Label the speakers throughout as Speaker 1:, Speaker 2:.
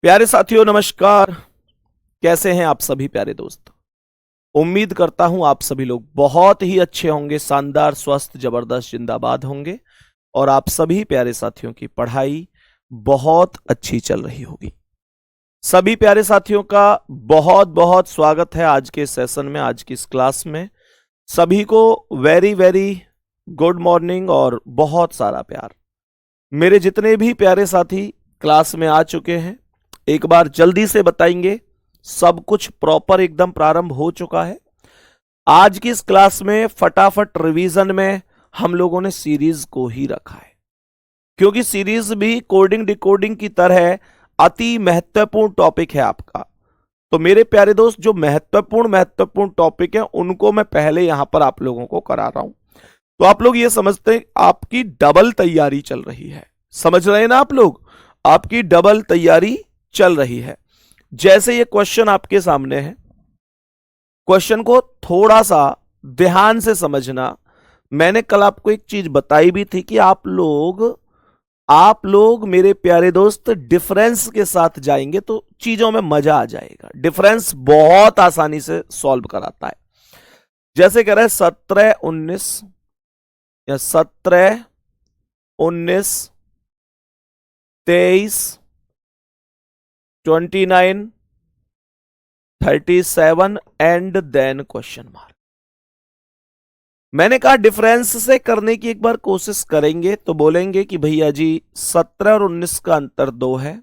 Speaker 1: प्यारे साथियों नमस्कार। कैसे हैं आप सभी प्यारे दोस्त। उम्मीद करता हूं आप सभी लोग बहुत ही अच्छे होंगे, शानदार, स्वस्थ, जबरदस्त, जिंदाबाद होंगे और आप सभी प्यारे साथियों की पढ़ाई बहुत अच्छी चल रही होगी। सभी प्यारे साथियों का बहुत बहुत स्वागत है आज के सेशन में, आज की इस क्लास में। सभी को वेरी वेरी गुड मॉर्निंग और बहुत सारा प्यार। मेरे जितने भी प्यारे साथी क्लास में आ चुके हैं, एक बार जल्दी से बताएंगे। सब कुछ प्रॉपर एकदम प्रारंभ हो चुका है। आज की इस क्लास में फटाफट रिवीजन में हम लोगों ने सीरीज को ही रखा है, क्योंकि सीरीज भी कोडिंग डिकोडिंग की तरह अति महत्वपूर्ण टॉपिक है आपका। तो मेरे प्यारे दोस्त, जो महत्वपूर्ण टॉपिक है उनको मैं पहले यहां पर आप लोगों को करा रहा हूं। तो आप लोग ये समझते हैं आपकी डबल तैयारी चल रही है। समझ रहे हैं ना आप लोग? आपकी डबल तैयारी चल रही है। जैसे ये क्वेश्चन आपके सामने है, क्वेश्चन को थोड़ा सा ध्यान से समझना। मैंने कल आपको एक चीज बताई भी थी कि आप लोग मेरे प्यारे दोस्त डिफरेंस के साथ जाएंगे तो चीजों में मजा आ जाएगा। डिफरेंस बहुत आसानी से सॉल्व कराता है। जैसे कह रहा है 17 19 या 17 19 23 29 37 एंड देन क्वेश्चन मार्क। मैंने कहा डिफरेंस से करने की एक बार कोशिश करेंगे तो बोलेंगे कि भैया जी 17 और 19 का अंतर 2 है,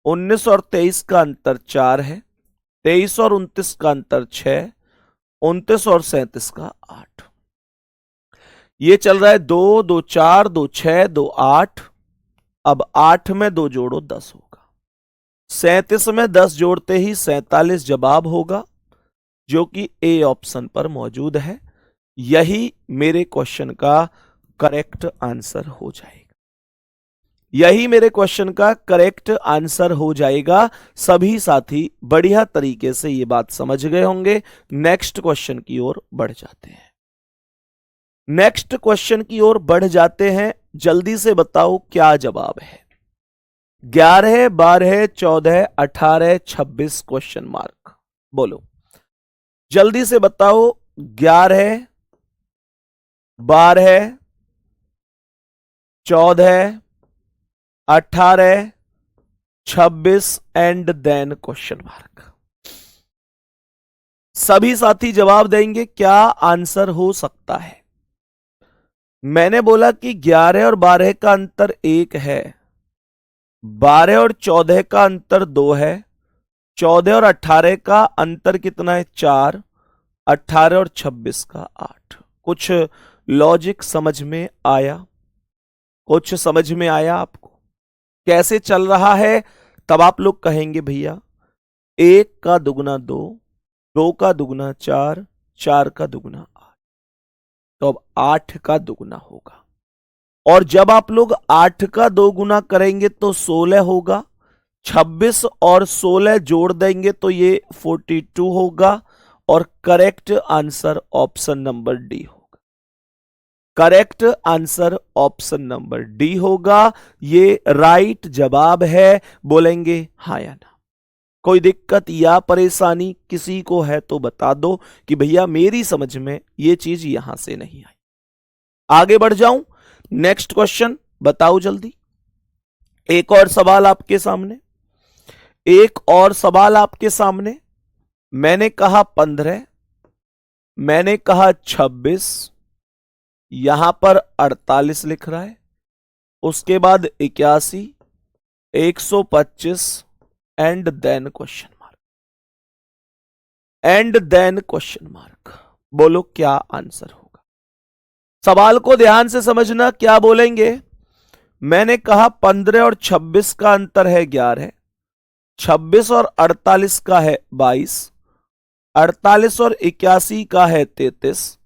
Speaker 1: 19 और 23 का अंतर 4 है, 23 और 29 का अंतर 6, 29 और 37 का 8। ये चल रहा है 2 2 4 2 6 2 8। अब 8 में 2 जोड़ो 10 होगा। 37 में 10 जोड़ते ही 47 जवाब होगा, जो कि ए ऑप्शन पर मौजूद है। यही मेरे क्वेश्चन का करेक्ट आंसर हो जाएगा। यही मेरे क्वेश्चन का करेक्ट आंसर हो जाएगा। सभी साथी बढ़िया तरीके से ये बात समझ गए होंगे। नेक्स्ट क्वेश्चन की ओर बढ़ जाते हैं। नेक्स्ट क्वेश्चन की ओर बढ़ जाते हैं। जल्दी से बताओ क्या जवाब है। 11 12 14 18 26 क्वेश्चन मार्क। बोलो जल्दी से बताओ। 11 12 14 18 26 एंड देन क्वेश्चन मार्क। सभी साथी जवाब देंगे क्या आंसर हो सकता है। मैंने बोला कि 11 और 12 का अंतर 1 है, 12 और 14 का अंतर 2 है, 14 और 18 का अंतर कितना है 4, 18 और 26 का 8। कुछ लॉजिक समझ में आया? कुछ समझ में आया आपको कैसे चल रहा है? तब आप लोग कहेंगे भैया 1 का दुगना 2, 2 का दुगना 4, 4 का दुगना 8। तो अब 8 का दुगना होगा, और जब आप लोग 8 का 2 गुना करेंगे तो 16 होगा। 26 और 16 जोड़ देंगे तो ये 42 होगा, और correct answer option number D होगा। Correct answer option number D होगा। ये राइट जवाब है। बोलेंगे हाँ या ना। कोई दिक्कत या परेशानी किसी को है तो बता दो कि भैया मेरी समझ में ये चीज यहां से नहीं आई। आगे बढ़ जाऊं। नेक्स्ट क्वेश्चन बताओ जल्दी। एक और सवाल आपके सामने, एक और सवाल आपके सामने। मैंने कहा 15, मैंने कहा 26, यहां पर 48 लिख रहा है, उसके बाद 81, 125 and then question mark. And then question mark. बोलो क्या आंसर होगा। सवाल को ध्यान से समझना। क्या बोलेंगे? मैंने कहा 15 और 26 का अंतर है 11, 26 और 48 का है 22, 48 और 81 का है 33,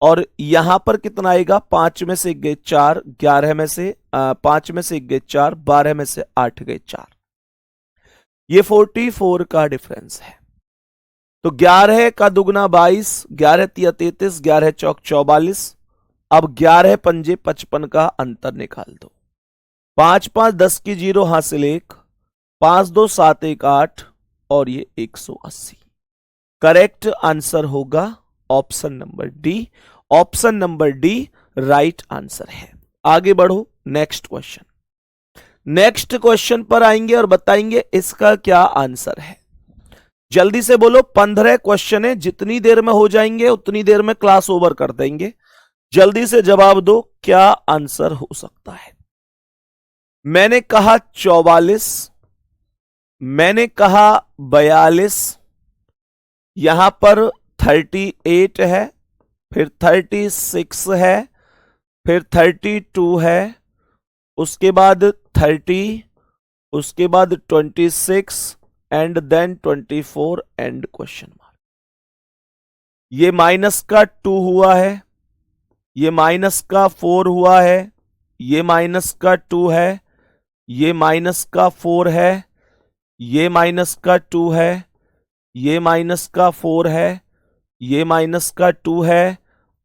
Speaker 1: और यहां पर कितना आएगा? 5 में से 1 गए 4, 11 में से 5 में से 1 गए 4, 12 में से 8 गए 4। ये 44 का डिफरेंस है। तो 11 का दुगना 22, 11 तिया 33, 11 चौक 44। अब 11 पंजे 55 का अंतर निकाल दो। 5 5 10 की जीरो हासिल 1, 5 2 7 1 8 और ये 180। करेक्ट आंसर होगा option number D. Option number D right answer है। आगे बढ़ो, नेक्स्ट क्वेश्चन। नेक्स्ट क्वेश्चन पर आएंगे और बताएंगे इसका क्या आंसर है। जल्दी से बोलो, 15 क्वेश्चन है, जितनी देर में हो जाएंगे उतनी देर में क्लास ओवर कर देंगे। जल्दी से जवाब दो, क्या आंसर हो सकता है। मैंने कहा 44, मैंने कहा 42, यहां पर 38 है, फिर 36 है, फिर 32 है, उसके बाद 30, उसके बाद 26 and then 24 and question mark. ये माइनस का 2 हुआ है, ये माइनस का 4 हुआ है, ये माइनस का 2 है, ये माइनस का 4 है, ये माइनस का 2 है, ये माइनस का 4 है, ये माइनस का 2 है,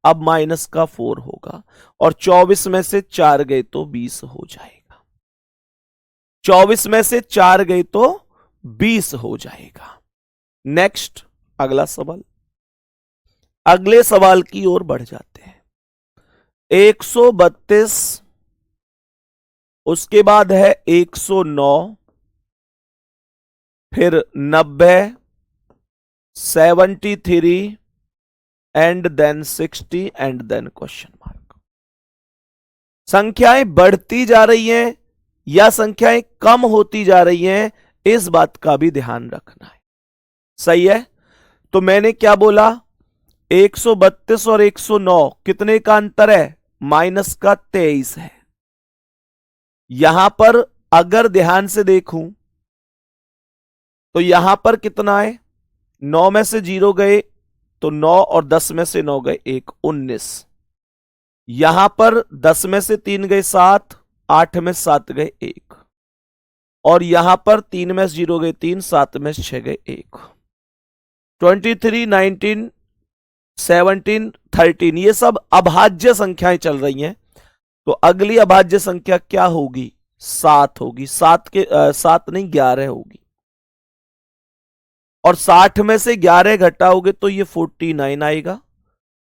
Speaker 1: अब माइनस का 4 होगा और 24 में से 4 गए तो 20 हो जाएगा। 24 में से 4 गए तो 20 हो जाएगा। नेक्स्ट अगला सवाल। अगले सवाल की ओर बढ़ जाते हैं। 132, उसके बाद है 109, फिर 90, 73 and then 60 and then question mark. संख्याएं बढ़ती जा रही हैं या संख्याएं कम होती जा रही हैं, इस बात का भी ध्यान रखना है। सही है, तो मैंने क्या बोला, 132 और 109 कितने का अंतर है, माइनस का 23 है। यहां पर अगर ध्यान से देखूं तो यहां पर कितना है, 9 में से 0 गए तो 9 और 10 में से 9 गए 1, 19। यहां पर 10 में से 3 गए 7, 8 में 7 गए 1 और यहां पर 3 में से 0 गए 3, 7 में से 6 गए 1। 23, 19, 17, 13 ये सब अभाज्य संख्याएं चल रही हैं। तो अगली अभाज्य संख्या क्या होगी, 7 होगी। 7 नहीं 11 होगी और 60 में से 11 घटाओगे तो ये 49 आएगा।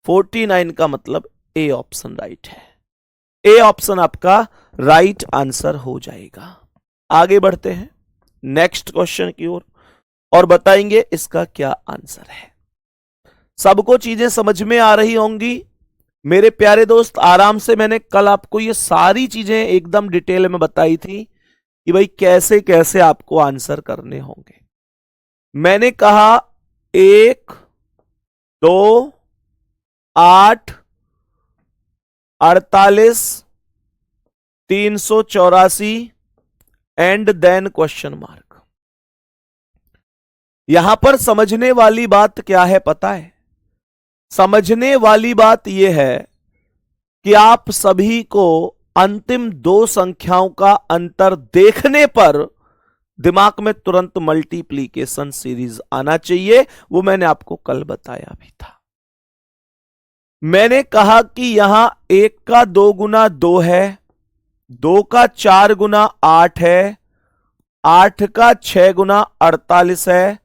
Speaker 1: 49 का मतलब ए ऑप्शन राइट है। ए ऑप्शन आपका राइट आंसर हो जाएगा। आगे बढ़ते हैं नेक्स्ट क्वेश्चन की ओर और बताएंगे इसका क्या आंसर है। सबको चीजें समझ में आ रही होंगी मेरे प्यारे दोस्त। आराम से मैंने कल आपको ये सारी चीजें एकदम डिटेल में बताई थी कि भाई कैसे कैसे आपको आंसर करने होंगे। मैंने कहा 1, 2, 8, 48, 384 एंड देन क्वेश्चन मार्क। यहां पर समझने वाली बात क्या है पता है, समझने वाली बात यह है कि आप सभी को अंतिम 2 संख्याओं का अंतर देखने पर दिमाग में तुरंत मल्टीप्लीकेशन सीरीज आना चाहिए। वो मैंने आपको कल बताया भी था। मैंने कहा कि यहां 1 का 2 गुना 2 है, 2 का 4 गुना 8 है, 8 का 6 गुना 48 है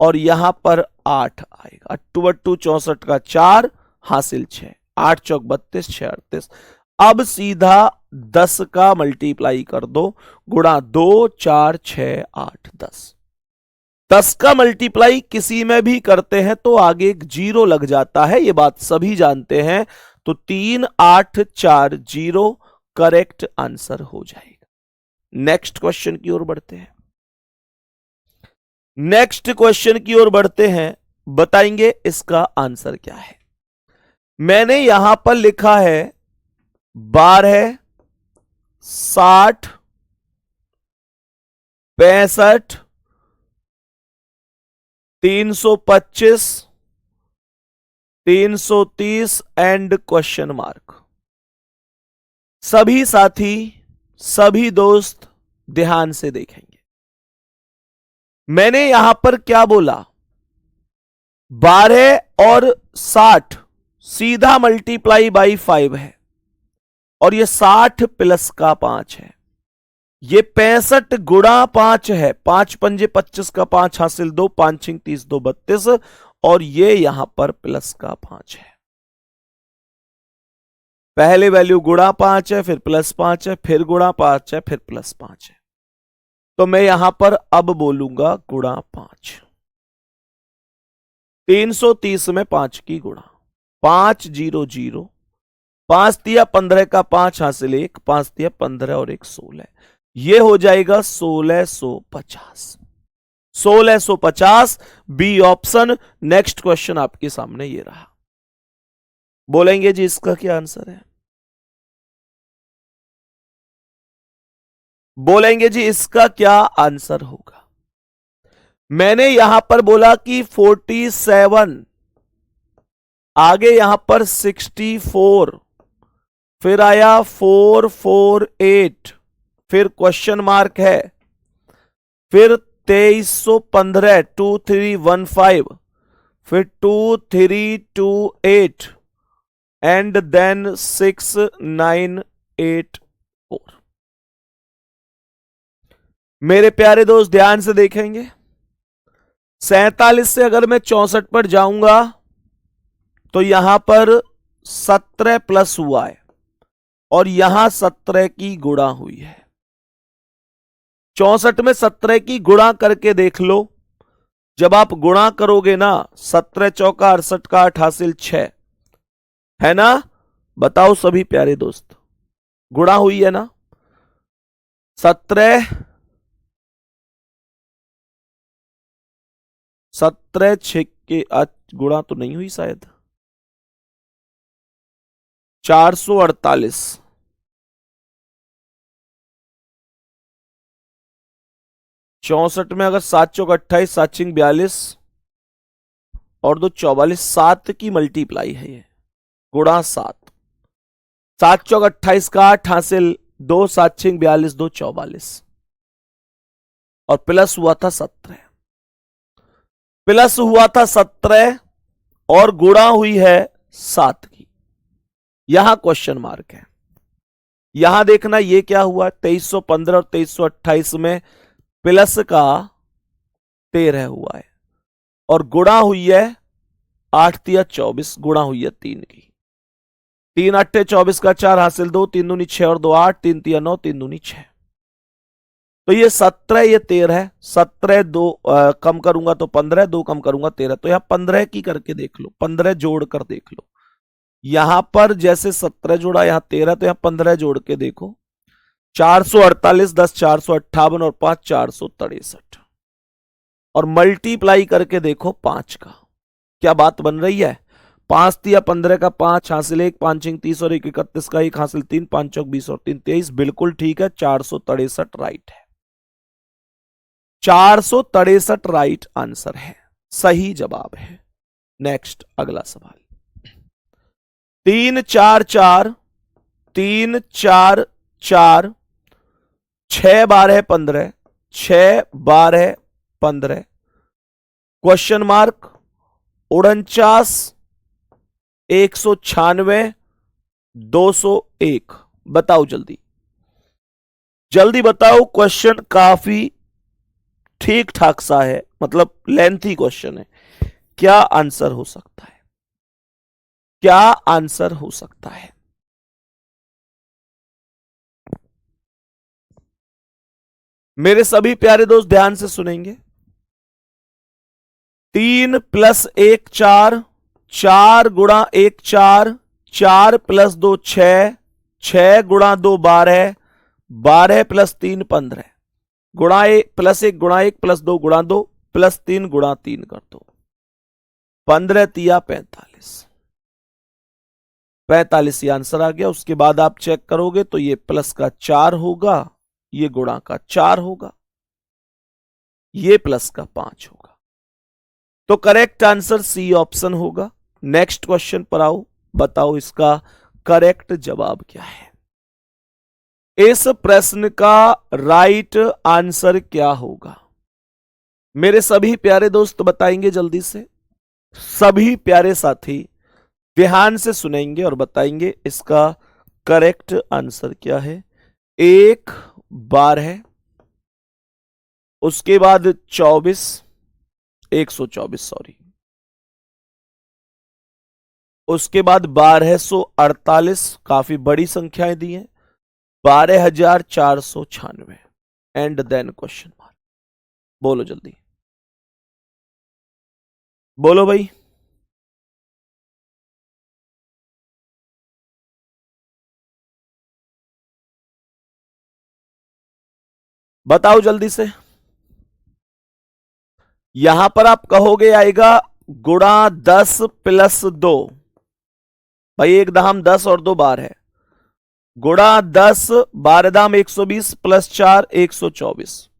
Speaker 1: और यहां पर 8 आएगा। 8 8 64 का 4 हासिल 6, 8 चौक 32, 6 38। अब सीधा 10 का मल्टीप्लाई कर दो, गुणा 2 4 6 8 10। 10 का मल्टीप्लाई किसी में भी करते हैं तो आगे एक 0 लग जाता है, ये बात सभी जानते हैं। तो 3 8 4 0 करेक्ट आंसर हो जाएगा। नेक्स्ट क्वेश्चन की ओर बढ़ते हैं। नेक्स्ट क्वेश्चन की ओर बढ़ते हैं, बताएंगे इसका आंसर क्या है। मैंने यहां पर लिखा है 12, 60, 65, 325, 330 एंड क्वेश्चन मार्क। सभी साथी सभी दोस्त ध्यान से देखेंगे। मैंने यहां पर क्या बोला, 12 और 60 सीधा मल्टीप्लाई बाई 5 है और ये 60 प्लस का 5 है। ये 65 गुणा 5 है, 5 पंजे 25 का 5 हासिल 2, 5 छिंग 30 2 32, और ये यहां पर प्लस का 5 है। पहले वैल्यू गुणा 5 है, फिर प्लस 5 है, फिर गुणा 5 है, फिर प्लस 5 है। तो मैं यहां पर अब बोलूंगा गुणा 5। 330 में 5 की गुणा, 5 0 0, 5 दिया 15 का 5 हासिल 1, 5 दिया 15 और 1 16, ये हो जाएगा 1650। 1650 बी ऑप्शन। नेक्स्ट क्वेश्चन आपके सामने ये रहा। बोलेंगे जी इसका क्या आंसर है? बोलेंगे जी इसका क्या आंसर होगा? मैंने यहां पर बोला कि 47, आगे यहां पर 64, फिर आया 448, फिर क्वेश्चन मार्क है, फिर 2315 2315, फिर 2328 एंड देन 6984। मेरे प्यारे दोस्त ध्यान से देखेंगे, 47 से अगर मैं 64 पर जाऊंगा तो यहां पर 17 प्लस हुआ है और यहां 17 की गुणा हुई है। 64 में 17 की गुणा करके देख लो। जब आप गुणा करोगे ना, 17 चौका 68 का 8 हासिल 6 है ना। बताओ सभी प्यारे दोस्त, गुणा हुई है ना? 17 6 के गुणा तो नहीं हुई शायद। 448, 64 में अगर 7 चौक 28, 7 छिंग 42 और 2 44, 7 की मल्टीप्लाई है ये, गुणा 7। 7 चौक 28 का 8 हासिल 2, 7 छिंग 42 2 44, और प्लस हुआ था 17। प्लस हुआ था 17 और गुणा हुई है 7 की। यहां क्वेश्चन मार्क है। यहां देखना ये क्या हुआ, 2315 और 2328 में प्लस का 13 हुआ है और गुणा हुई है 8 तिया 24, गुणा हुई है 3 की। 3 8 24 का 4 हासिल 2, 3 दूनी 6 और 2 8, 3 तिया 9, 3 दूनी 6। तो ये 17, ये 13 है। 17 2 कम करूंगा तो 15, 2 कम करूंगा 13, तो यहां 15 की करके देख लो, 15 जोड़ कर देख लो। यहां पर जैसे 17 जोड़ा, यहां 13, तो यहां 15 जोड़ के देखो। 448, 10 458 और 5 463, और मल्टीप्लाई करके देखो 5 का। क्या बात बन रही है? 5 तिया 15 का 5 हासिल 1, 5 छिंग 30 और 1 31 का 1 हासिल 3, 5 चौक 20 और 3 23, बिल्कुल ठीक है। 463 राइट है। 463 राइट आंसर है, सही जवाब है। नेक्स्ट अगला सवाल। 3 4 4, 3 4 4, 6 12 15, 6 12 15, क्वेश्चन मार्क 49 196 201। बताओ जल्दी जल्दी बताओ। क्वेश्चन काफी ठीक ठाक सा है, मतलब लेंथी क्वेश्चन है। क्या आंसर हो सकता है? क्या आंसर हो सकता है? मेरे सभी प्यारे दोस्त ध्यान से सुनेंगे। 3 प्लस 1 4, 4 गुणा 1 4, 4 प्लस 2 6, 6 गुणा 2 12, 12 प्लस 3 15, गुणा 1 प्लस 1 गुणा 1 प्लस 2 गुणा 2 प्लस 3 गुणा 3 कर दो। 15 तिया 45, 45 ये आंसर आ गया। उसके बाद आप चेक करोगे तो ये प्लस का 4 होगा, ये गुणा का 4 होगा, ये प्लस का 5 होगा। तो करेक्ट आंसर सी ऑप्शन होगा। नेक्स्ट क्वेश्चन पर आओ, बताओ इसका करेक्ट जवाब क्या है। इस प्रश्न का राइट आंसर क्या होगा? मेरे सभी प्यारे दोस्त बताएंगे जल्दी से। सभी प्यारे साथी ध्यान से सुनेंगे और बताएंगे इसका करेक्ट आंसर क्या है। 1 12, उसके बाद 24, 124 सॉरी, उसके बाद 1248, काफी बड़ी संख्याएं दी हैं, 12,496 एंड देन क्वेश्चन मार्क। बोलो जल्दी, बोलो भाई। बताओ जल्दी से। यहां पर आप कहोगे आएगा गुणा 10 प्लस 2, भाई एक दाम 10 और 2 12 है, गुणा 10, 12 दाम 120 प्लस 4 124,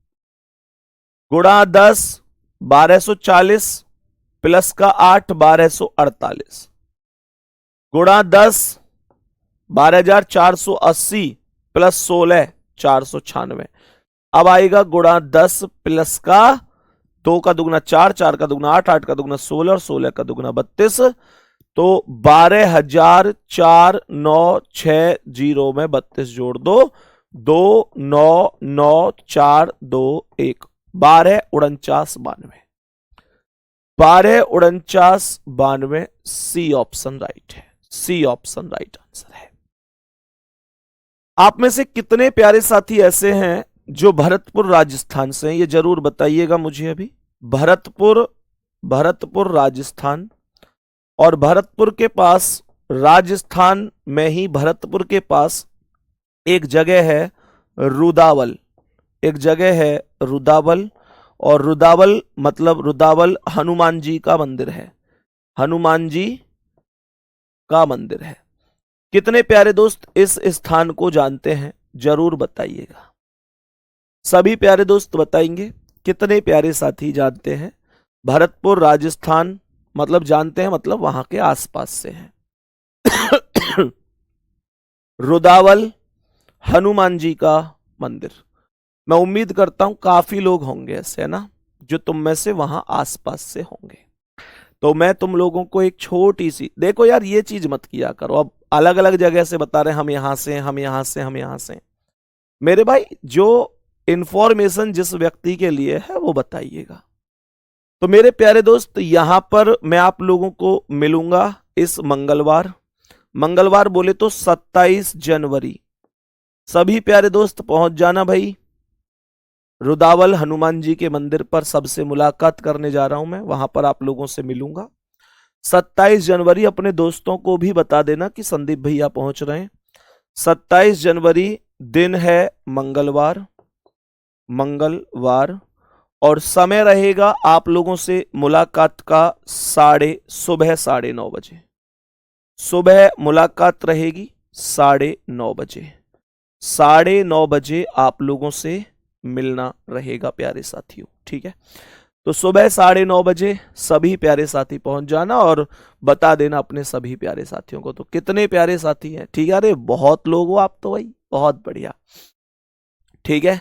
Speaker 1: गुणा 10 1240 प्लस का 8 1248, गुणा 10 12,480 प्लस 16 496। अब आएगा गुणा 10 प्लस का 2 का दुगना 4, 4 का दुगना 8, 8 का दुगना 16 और 16 का दुगना 32, तो 12,496 में 32 जोड़ दो, 2,9,9,4,2,1, 12,49,92, 12,49,92 सी ऑप्शन राइट है, सी ऑप्शन राइट आंसर है। आप में से कितने प्यारे साथी ऐसे हैं जो भरतपुर राजस्थान से हैं, ये जरूर बताइएगा मुझे अभी। भरतपुर राजस्थान, और भरतपुर के पास, राजस्थान में ही भरतपुर के पास एक जगह है रुदावल, एक जगह है रुदावल, और रुदावल मतलब रुदावल हनुमान जी का मंदिर है, हनुमान जी का मंदिर है। कितने प्यारे दोस्त इस स्थान को जानते हैं, जरूर बताइएगा। सभी प्यारे दोस्त बताएंगे, कितने प्यारे साथी जानते हैं भरतपुर राजस्थान, मतलब जानते हैं मतलब वहां के आसपास से हैं। रुदावल हनुमान जी का मंदिर, मैं उम्मीद करता हूं काफी लोग होंगे ऐसे, है ना, जो तुम में से वहां आसपास से होंगे। तो मैं तुम लोगों को एक छोटी सी, देखो यार ये चीज मत किया करो, अब अलग अलग जगह से बता रहे हैं हम यहां से, हम यहां से, हम यहां से। मेरे भाई जो इंफॉर्मेशन जिस व्यक्ति के लिए है वो बताइएगा। तो मेरे प्यारे दोस्त यहां पर मैं आप लोगों को मिलूंगा इस मंगलवार, मंगलवार बोले तो 27 जनवरी। सभी प्यारे दोस्त पहुंच जाना भाई, रुदावल हनुमान जी के मंदिर पर सबसे मुलाकात करने जा रहा हूं मैं, वहां पर आप लोगों से मिलूंगा 27 जनवरी। अपने दोस्तों को भी बता देना कि संदीप भैया पहुंच रहे हैं। 27 जनवरी दिन है मंगलवार, मंगलवार, और समय रहेगा आप लोगों से मुलाकात का सुबह 9:30 बजे, सुबह मुलाकात रहेगी 9:30 बजे, 9:30 बजे आप लोगों से मिलना रहेगा प्यारे साथियों, ठीक है। तो सुबह 9:30 बजे सभी प्यारे साथी पहुंच जाना और बता देना अपने सभी प्यारे साथियों को। तो कितने प्यारे साथी हैं, ठीक है, अरे बहुत लोग हो आप तो भाई, बहुत बढ़िया, ठीक है।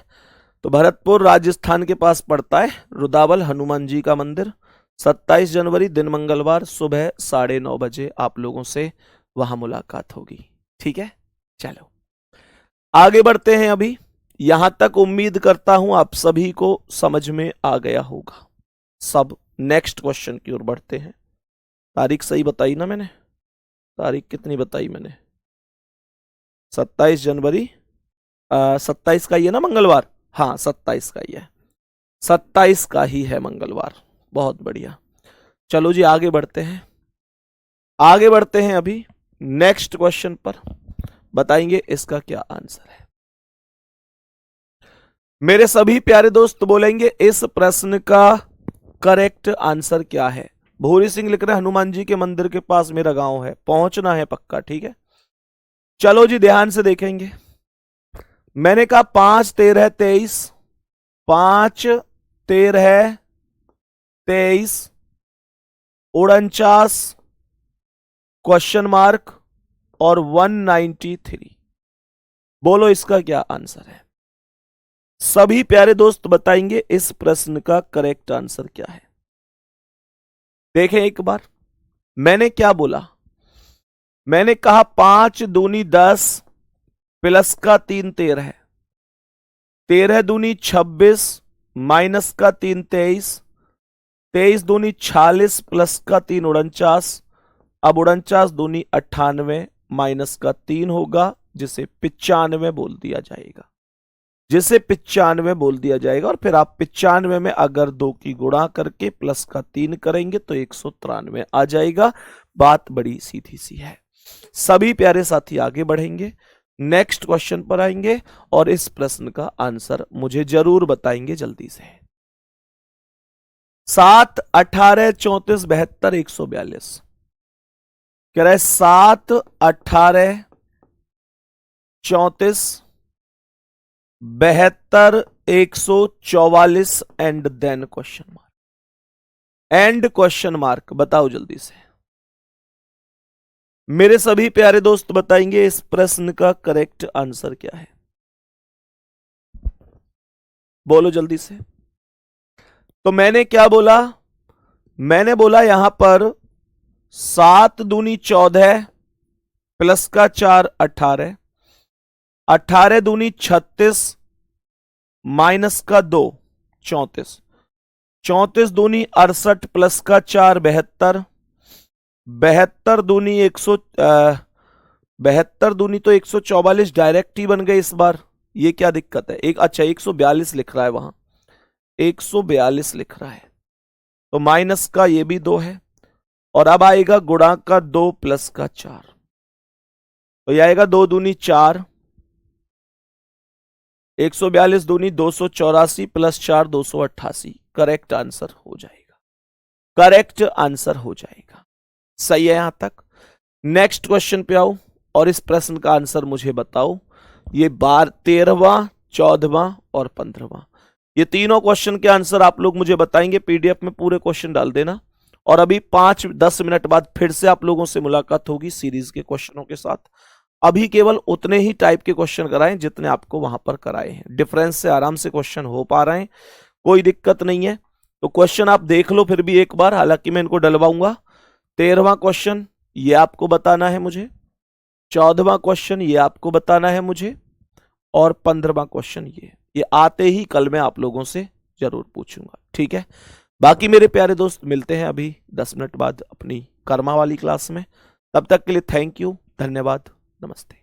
Speaker 1: तो भरतपुर राजस्थान के पास पड़ता है रुदावल हनुमान जी का मंदिर। 27 जनवरी दिन मंगलवार सुबह 9:30 बजे आप लोगों से वहां मुलाकात होगी, ठीक है। चलो आगे बढ़ते हैं। अभी यहां तक उम्मीद करता हूं आप सभी को समझ में आ गया होगा सब। नेक्स्ट क्वेश्चन की ओर बढ़ते हैं। तारीख सही बताई ना मैंने, तारीख कितनी बताई मैंने, 27 जनवरी, 27 का ही है ना मंगलवार, हाँ 27 का ही है, 27 का ही है मंगलवार, बहुत बढ़िया। चलो जी आगे बढ़ते हैं, आगे बढ़ते हैं। अभी नेक्स्ट क्वेश्चन पर बताएंगे इसका क्या आंसर है। मेरे सभी प्यारे दोस्त बोलेंगे इस प्रश्न का करेक्ट आंसर क्या है। भूरी सिंह लिख रहे हैं हनुमान जी के मंदिर के पास मेरा गांव है, पहुंचना है पक्का, ठीक है। चलो जी ध्यान से देखेंगे। मैंने कहा 5 13 23, 5 13 23 49 क्वेश्चन मार्क और 193। बोलो इसका क्या आंसर है। सभी प्यारे दोस्त बताएंगे इस प्रश्न का करेक्ट आंसर क्या है। देखें एक बार, मैंने क्या बोला, मैंने कहा 5 दूनी 10 प्लस का 3 13 है, 13 दूनी 26, माइनस का 3 23, 23 दूनी 46, प्लस का 3 49। अब 49 दूनी 98, माइनस का 3 होगा, जिसे 95 बोल दिया जाएगा, जिसे 95 बोल दिया जाएगा। और फिर आप 95 में अगर 2 की गुणा करके प्लस का 3 करेंगे तो 193 आ जाएगा। बात बड़ी सीधी सी है। सभी प्यारे साथी आगे बढ़ेंगे, नेक्स्ट क्वेश्चन पर आएंगे और इस प्रश्न का आंसर मुझे जरूर बताएंगे जल्दी से। 7, 18, 34, 72, 142 कह रहा है 7, 18, 34, 72, 144 and then question mark, and question mark. बताओ जल्दी से, मेरे सभी प्यारे दोस्त बताएंगे इस प्रश्न का करेक्ट आंसर क्या है। बोलो जल्दी से। तो मैंने क्या बोला? मैंने बोला यहां पर 7 दूनी 14, प्लस का 4 18, 18 दूनी 36, माइनस का 2 34, 34 दूनी 68, प्लस का 4 72, 72 दूनी 72 दूनी तो 144 डायरेक्ट ही बन गए इस बार। ये क्या दिक्कत है? एक अच्छा 142 लिख रहा है वहां, 142 लिख रहा है, तो माइनस का ये भी 2 है। और अब आएगा गुणा का 2 प्लस का 4, तो यह आएगा 2 दूनी 4, 142 दूनी 284, प्लस 4 288। करेक्ट आंसर हो जाएगा, करेक्ट आंसर हो जाएगा। सही है यहां तक। नेक्स्ट क्वेश्चन पे आओ और इस प्रश्न का आंसर मुझे बताओ। ये 13वां, 14वां और 15वां, ये तीनों क्वेश्चन के आंसर आप लोग मुझे बताएंगे। पीडीएफ में पूरे क्वेश्चन डाल देना। और अभी 5-10 मिनट बाद फिर से आप लोगों से मुलाकात होगी सीरीज के क्वेश्चनों के साथ। अभी केवल उतने ही टाइप के क्वेश्चन कराएं जितने आपको वहां पर कराए हैं। डिफरेंस से आराम से क्वेश्चन हो पा रहे हैं, कोई दिक्कत नहीं है। तो क्वेश्चन आप देख लो फिर भी एक बार, हालांकि मैं इनको डलवाऊंगा। 13वां क्वेश्चन ये आपको बताना है मुझे, 14वां क्वेश्चन ये आपको बताना है मुझे, और 15वां क्वेश्चन ये आते ही कल मैं आप लोगों से जरूर पूछूंगा, ठीक है। बाकी मेरे प्यारे दोस्त मिलते हैं अभी 10 मिनट बाद अपनी कर्मा वाली क्लास में। तब तक के लिए थैंक यू, धन्यवाद, नमस्ते।